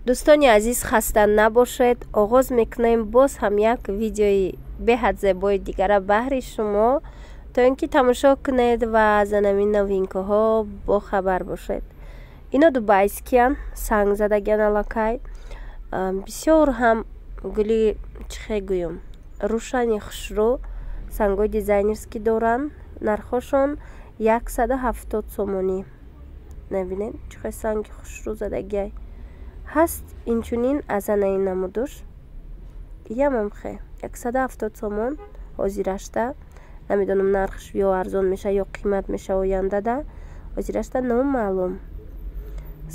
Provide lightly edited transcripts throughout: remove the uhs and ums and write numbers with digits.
дӯстони азиз, хаста набошед. оғоз мекунем боз ҳам як видеои беҳад зебои дигара баҳри шумо, то ин ки тамошо кунед ва аз анамин новинкаҳо бохабар бошед. ино дубайскиян, санг задагиян аллакай. бисёр ҳам гули чӣ хегӯем рӯшани хушрӯ сангҳои дизайнерскӣ доранд. нархошон 170 сомонӣ. набинед чӣ санги хушрӯ задагиай ҳаст. инчунин аз анаи намудуш ямамхе 170 сомон ҳозирашта. намедонам нархш ё арзон меша ё қимат меша ояндада. ҳозирашта номаълум.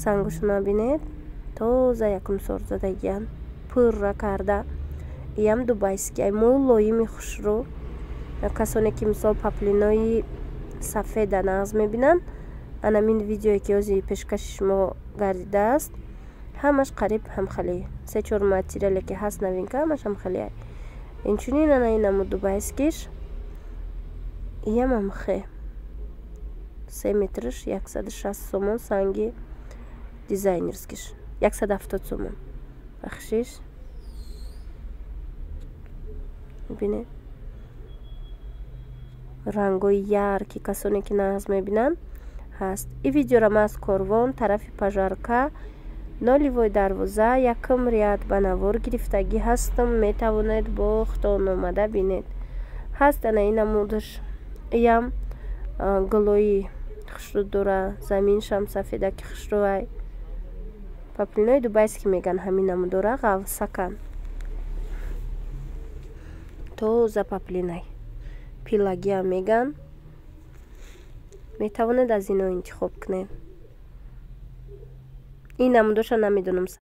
сангошо набинед тоза якум сор задагиян пурра карда. иям дубайскияй мулоими хушрӯ. касоне ки мисол паплинои сафеда нағз мебинанд, анамин видеое ки ҳозир пешкаши шумо гардидааст, ҳамаш қариб ҳамхали 3-4 материале ки ҳаст новинка ҳамаш ҳамхалиай. инчунин анаи наму дубайскиш ямамхе 3 метрш 160 сомон санги дизайнерскиш 170 сомон бахшиш. бинед рангои ярки касоне ки нағз мебинанд ҳаст. и видеора ма аз корвон тарафи пажарка 012 якум риад ба навор гирифтагӣ ҳастам. метавонед бо худтон омада бинед. ҳаст анаи намудаш ям гулои хушрӯ дора. заминшам сафедаки хушрӯай. паплинои дубайски меган ҳамин намудора ғавсакан. тоза паплинай пилагиам меган. метавонед аз ино интихоб кунед. ин намудоша намедонам